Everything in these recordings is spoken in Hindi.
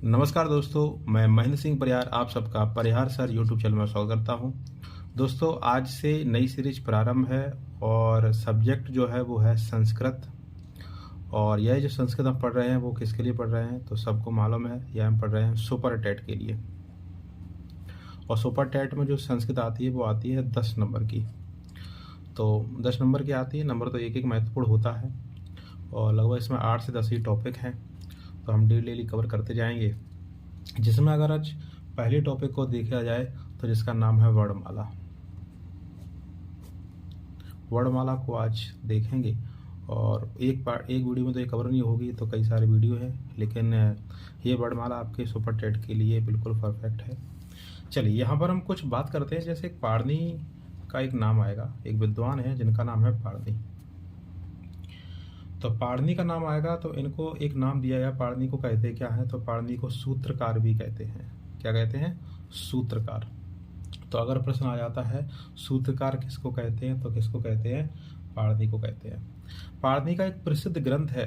नमस्कार दोस्तों, मैं महेंद्र सिंह परिहार आप सबका परिहार सर यूट्यूब चैनल में स्वागत करता हूं। दोस्तों, आज से नई सीरीज प्रारंभ है और सब्जेक्ट जो है वो है संस्कृत। और यह जो संस्कृत हम पढ़ रहे हैं वो किसके लिए पढ़ रहे हैं तो सबको मालूम है, यह हम पढ़ रहे हैं सुपर टेट के लिए। और सुपर टेट में जो संस्कृत आती है वो आती है 10 नंबर की। तो 10 नंबर की आती है, नंबर तो एक एक महत्वपूर्ण होता है और लगभग इसमें 8 से 10 ही टॉपिक हैं। तो हम डेली कवर करते जाएंगे, जिसमें अगर आज पहले टॉपिक को देखा जाए तो जिसका नाम है वर्णमाला। वर्णमाला को आज देखेंगे और एक वीडियो में तो ये कवर नहीं होगी, तो कई सारे वीडियो हैं, लेकिन ये वर्णमाला आपके सुपर टेट के लिए बिल्कुल परफेक्ट है। चलिए, यहाँ पर हम कुछ बात करते हैं। जैसे पाणिनि का एक नाम आएगा, एक विद्वान है जिनका नाम है पाणिनि। तो पाणिनि का नाम आएगा तो इनको एक नाम दिया गया। पाणिनि को कहते क्या है तो पाणिनि को सूत्रकार भी कहते हैं। क्या कहते हैं? सूत्रकार। तो अगर प्रश्न आ जाता है सूत्रकार किसको कहते हैं तो किसको कहते हैं? पाणिनि को कहते हैं। पाणिनि का एक प्रसिद्ध ग्रंथ है।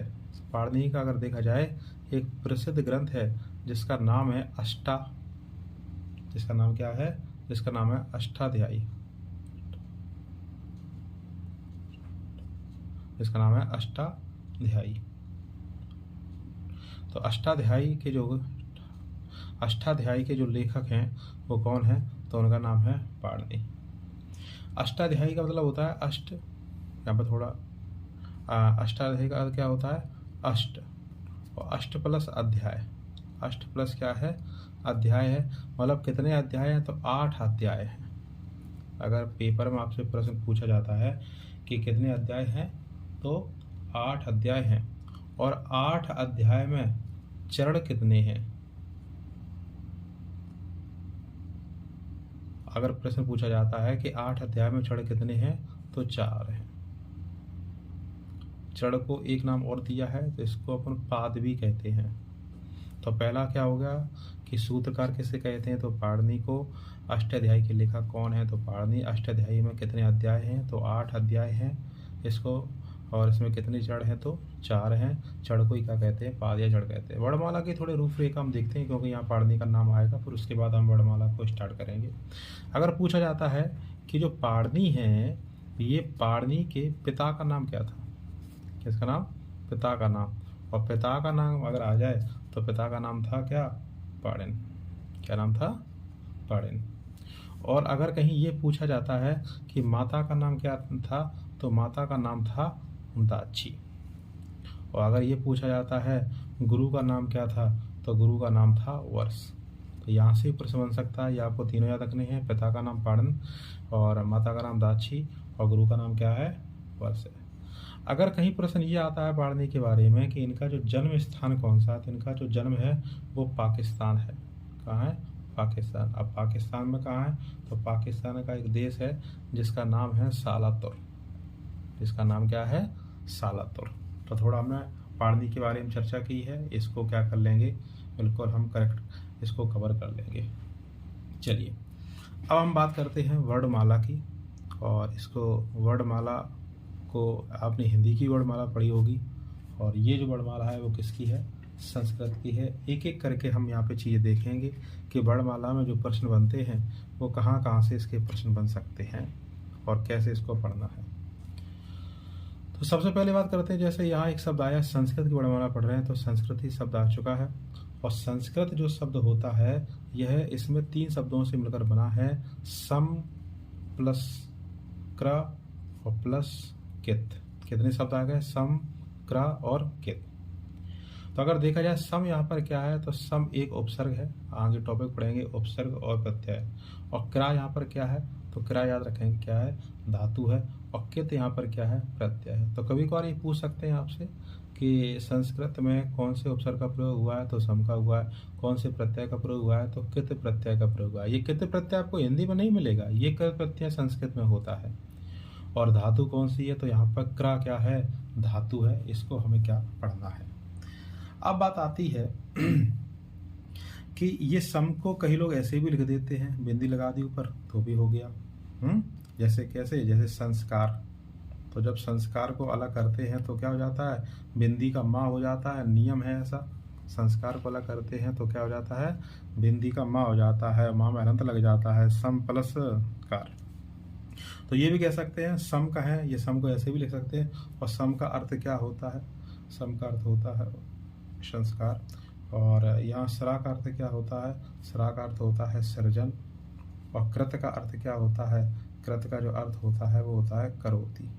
पाणिनि का अगर देखा जाए एक प्रसिद्ध ग्रंथ है जिसका नाम है जिसका नाम क्या है? जिसका नाम है अष्टाध्यायी। जिसका नाम है अष्टाध्यायी। तो अष्टाध्यायी के जो लेखक हैं वो कौन है तो उनका नाम है पाणिनि। अष्टाध्यायी का मतलब होता है अष्ट। यहाँ पर थोड़ा अष्टाध्यायी का अर्थ क्या होता है? अष्ट। और अष्ट प्लस अध्याय। अष्ट प्लस क्या है? अध्याय है। मतलब कितने अध्याय हैं तो 8 अध्याय हैं। अगर पेपर में आपसे प्रश्न पूछा जाता है कि कितने अध्याय हैं तो 8 अध्याय हैं। और 8 अध्याय में चरण कितने हैं? अगर प्रश्न पूछा जाता है कि 8 अध्याय में चरण कितने हैं तो 4 हैं। चरण को एक नाम और दिया है तो इसको अपन पाद भी कहते हैं। तो पहला क्या हो गया कि सूत्रकार किसे कहते हैं तो पाणिनि को। अष्टाध्यायी के लेखक कौन है तो पाणिनि। अष्टाध्यायी में कितने अध्याय हैं तो 8 अध्याय हैं इसको। और इसमें कितने जड़ हैं तो 4 हैं। जड़ को ही क्या कहते हैं? पाद या जड़ कहते हैं। वर्णमाला की थोड़े रूपरेखा हम देखते हैं, क्योंकि यहाँ पाणिनि का नाम आएगा, फिर उसके बाद हम वर्णमाला को स्टार्ट करेंगे। अगर पूछा जाता है कि जो पाणिनि है ये पाणिनि के पिता का नाम क्या था? किसका नाम? पिता का नाम। और पिता का नाम अगर आ जाए तो पिता का नाम था क्या? पाणिनि। क्या नाम था? पाणिनि। और अगर कहीं ये पूछा जाता है कि माता का नाम क्या था तो माता का नाम था दाची। और अगर ये पूछा जाता है गुरु का नाम क्या था तो गुरु का नाम था वर्ष। तो यहाँ से प्रश्न बन सकता है। ये आपको तीनों याद रखने हैं। पिता का नाम पाणिनि और माता का नाम दाची और गुरु का नाम क्या है? वर्ष है। अगर कहीं प्रश्न ये आता है पाणिनि के बारे में कि इनका जो जन्म स्थान कौन सा है तो इनका जो जन्म है वो पाकिस्तान है। कहाँ है? पाकिस्तान। अब पाकिस्तान में कहाँ है तो पाकिस्तान का एक देश है जिसका नाम है सालातुर। जिसका नाम क्या है? सालातुर। तो थोड़ा हमने पाणिनि के बारे में चर्चा की है, इसको क्या कर लेंगे, बिल्कुल हम करेक्ट इसको कवर कर लेंगे। चलिए, अब हम बात करते हैं वर्णमाला की। और इसको वर्णमाला को आपने हिंदी की वर्णमाला पढ़ी होगी, और ये जो वर्णमाला है वो किसकी है? संस्कृत की है। एक एक करके हम यहाँ पे चीज़ें देखेंगे कि वर्णमाला में जो प्रश्न बनते हैं वो कहाँ कहाँ से इसके प्रश्न बन सकते हैं और कैसे इसको पढ़ना है। तो सबसे पहले बात करते हैं, जैसे यहाँ एक शब्द आया, संस्कृत की वर्णमाला पढ़ रहे हैं तो संस्कृत ही शब्द आ चुका है। और संस्कृत जो शब्द होता है यह इसमें 3 शब्दों से मिलकर बना है। सम प्लस क्र और प्लस कित। कितने शब्द आ गए? सम, क्र और कित। तो अगर देखा जाए सम यहाँ पर क्या है तो सम एक उपसर्ग है। आगे टॉपिक पढ़ेंगे उपसर्ग और प्रत्यय। और क्रा यहाँ पर क्या है तो क्रा याद रखेंगे क्या है? धातु है। और कित यहाँ पर क्या है? प्रत्यय है। तो कभी कभार ये पूछ सकते हैं आपसे कि संस्कृत में कौन से उपसर्ग का प्रयोग हुआ है तो सम का हुआ है, कौन से प्रत्यय का प्रयोग हुआ है तो कित प्रत्यय का प्रयोग हुआ है। ये कित प्रत्यय आपको हिंदी में नहीं मिलेगा, ये कित प्रत्यय संस्कृत में होता है। और धातु कौन सी है तो यहाँ पर क्रा क्या है? धातु है। इसको हमें क्या पढ़ना है। अब बात आती है कि ये सम को कई लोग ऐसे भी लिख देते हैं, बिंदी लगा दी ऊपर तो भी हो गया। जैसे कैसे? जैसे संस्कार। तो जब संस्कार को अलग करते हैं तो क्या हो जाता है? बिंदी का माँ हो जाता है। नियम है ऐसा। संस्कार को अलग करते हैं तो क्या हो जाता है, बिंदी का माँ हो जाता है, माँ में अनंत लग जाता है, सम प्लस कार। तो ये भी कह सकते हैं सम का है, ये सम को ऐसे भी लिख सकते हैं। और सम का अर्थ क्या होता है, सम का अर्थ होता है संस्कार। और यहाँ सरा का अर्थ क्या होता है, सरा का अर्थ होता है सृजन। और कृत का अर्थ क्या होता है, कृत का जो अर्थ होता है वो होता है करोति।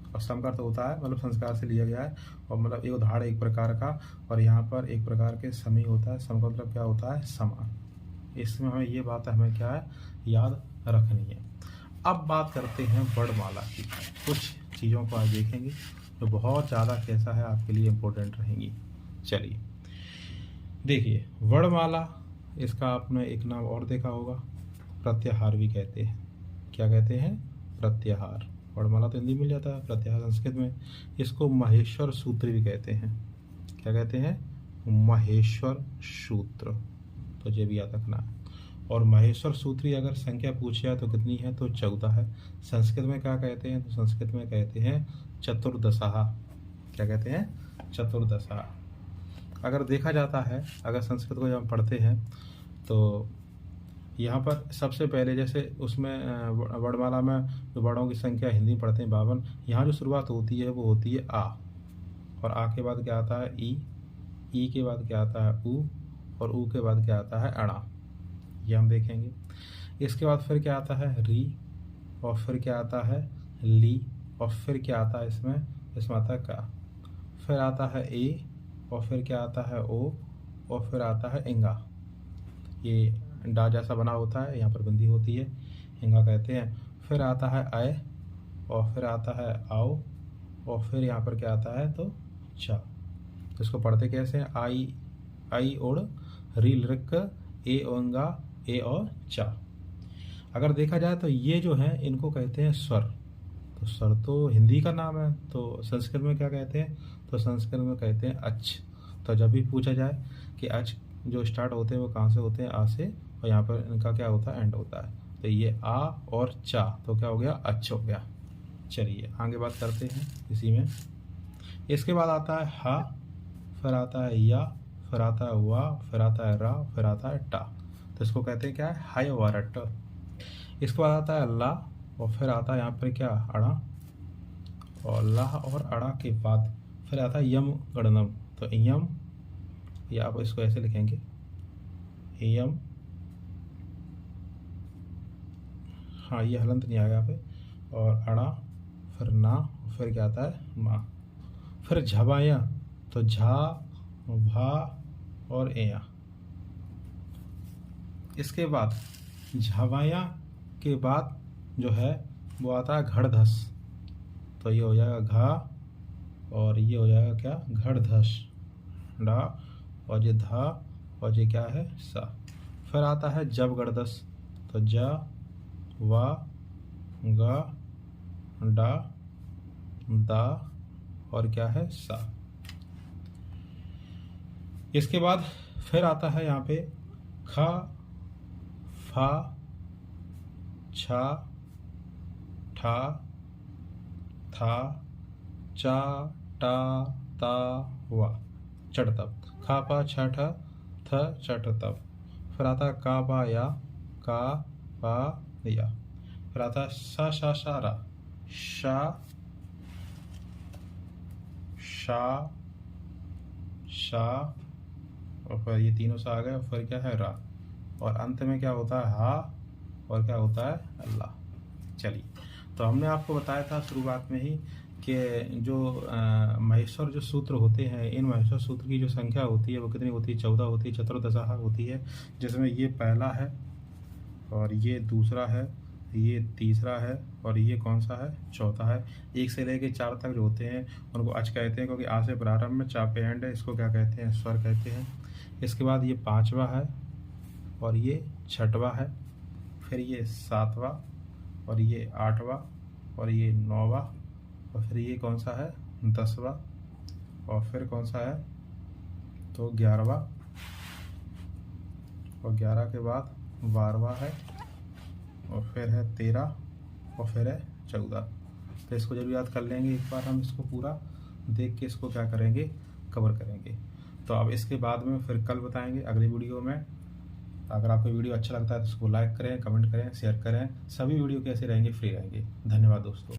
और सम का अर्थ होता है मतलब संस्कार से लिया गया है, और मतलब एक उदाहरण एक प्रकार का, और यहाँ पर एक प्रकार के समी होता है। सम का मतलब क्या होता है, समान। इसमें हमें ये बात हमें क्या है, याद रखनी है। अब बात करते हैं वर्णमाला की। कुछ चीज़ों को आज देखेंगे जो बहुत ज़्यादा कैसा है आपके लिए इम्पोर्टेंट रहेंगी। चलिए देखिए, वर्णमाला, इसका आपने एक नाम और देखा होगा, प्रत्याहार भी कहते हैं। क्या कहते हैं, प्रत्याहार। वर्णमाला तो हिंदी में मिल जाता है, प्रत्याहार संस्कृत में। इसको महेश्वर सूत्र भी कहते हैं। क्या कहते हैं, महेश्वर सूत्र। तो ये भी याद रखना है। और महेश्वर सूत्र की अगर संख्या पूछे जाए तो कितनी है, तो 14 है। संस्कृत में क्या कहते हैं, तो संस्कृत में कहते हैं चतुर्दशा। क्या कहते हैं, चतुर्दशा। अगर देखा जाता है, अगर संस्कृत को जब हम पढ़ते हैं तो यहाँ पर सबसे पहले जैसे उसमें वर्णमाला में जो वर्णों की संख्या हिंदी में पढ़ते हैं 52, यहाँ जो शुरुआत होती है वो होती है आ। और आ के बाद क्या आता है, ई के बाद क्या आता है, ऊ, और ऊ के बाद क्या आता है, अणा। ये हम देखेंगे। इसके बाद फिर क्या आता है, री, और फिर क्या आता है, ली, और फिर क्या आता है इसमें आता है का, फिर आता है ए, और फिर क्या आता है ओ, और फिर आता है इंगा। ये डा जैसा बना होता है, यहाँ पर बिंदी होती है, इंगा कहते हैं। फिर आता है आय, और फिर आता है आओ, और फिर यहाँ पर क्या आता है, तो चा। तो इसको पढ़ते कैसे हैं, आई ओड़ रील रिक ए ओंगा ए और चा। अगर देखा जाए तो ये जो है इनको कहते हैं स्वर। तो स्वर तो हिंदी का नाम है, तो संस्कृत में क्या कहते हैं, तो संस्कृत में कहते हैं अच। तो जब भी पूछा जाए कि अच जो स्टार्ट होते हैं वो कहाँ से होते हैं, आ से, और यहाँ पर इनका क्या होता है, एंड होता है। तो ये आ और चा, तो क्या हो गया, अच हो गया। चलिए आगे बात करते हैं इसी में। इसके बाद आता है हा, फिर आता है या, फिर आता है वा, फिर आता है रा, फिर आता है टा। तो इसको कहते हैं क्या है, हाय वारट। इसके बाद आता है ला, और फिर आता है यहाँ पर क्या, अड़ा, और ला और अड़ा के बाद फिर आता है यम गणनम। तो यम, या आप इसको ऐसे लिखेंगे, यम, हाँ ये हलंत नहीं आएगा यहाँ पे, और अड़ा, फिर ना, फिर क्या आता है, मा। फिर झबाया, तो झा, भा और एया। इसके बाद झवाया के बाद जो है वो आता है घड़धस। तो ये हो जाएगा घा, और ये हो जाएगा क्या, घड़धस, डा, और ये धा, और ये क्या है, सा। फिर आता है जब गड़दस। तो जा, वा, गा, डा, दा, और क्या है, सा। इसके बाद फिर आता है यहाँ पे खा, फा, छा, ठा, था, चा, टा, ता, वा, चढ़तब। खा, पा, छा, ठा, थ, चट, तब। फिर आता है का, बा, या, का, पा, या। फिर आता है सा, शा, शा, रा, शा, शा, शा, और फिर ये तीनों सा आ गए, फिर क्या है, रा, और अंत में क्या होता है, हा, और क्या होता है, अल्लाह। चलिए, तो हमने आपको बताया था शुरुआत में ही कि जो महेश्वर जो सूत्र होते हैं, इन महेश्वर सूत्र की जो संख्या होती है वो कितनी होती है, 14 होती है, चतुर्दशा होती है। जिसमें ये पहला है, और ये दूसरा है, ये तीसरा है, और ये कौन सा है, चौथा है। 1 से लेके 4 तक जो होते हैं उनको अच कहते हैं, क्योंकि आ से प्रारंभ में, चा पे एंड है, इसको क्या कहते हैं, स्वर कहते हैं। इसके बाद ये 5वां है, और ये 6वां है, फिर ये 7वां, और ये 8वां, और ये 9वां, और फिर ये कौन सा है, 10वां, और फिर कौन सा है, तो 11वां, और 11 के बाद 12वां है, और फिर है 13, और फिर है 14। तो इसको जब याद कर लेंगे एक बार, हम इसको पूरा देख के इसको क्या करेंगे, कवर करेंगे। तो अब इसके बाद में फिर कल बताएंगे अगली वीडियो में। अगर आपको वीडियो अच्छा लगता है तो उसको लाइक करें, कमेंट करें, शेयर करें। सभी वीडियो कैसे रहेंगे, फ्री रहेंगे। धन्यवाद दोस्तों।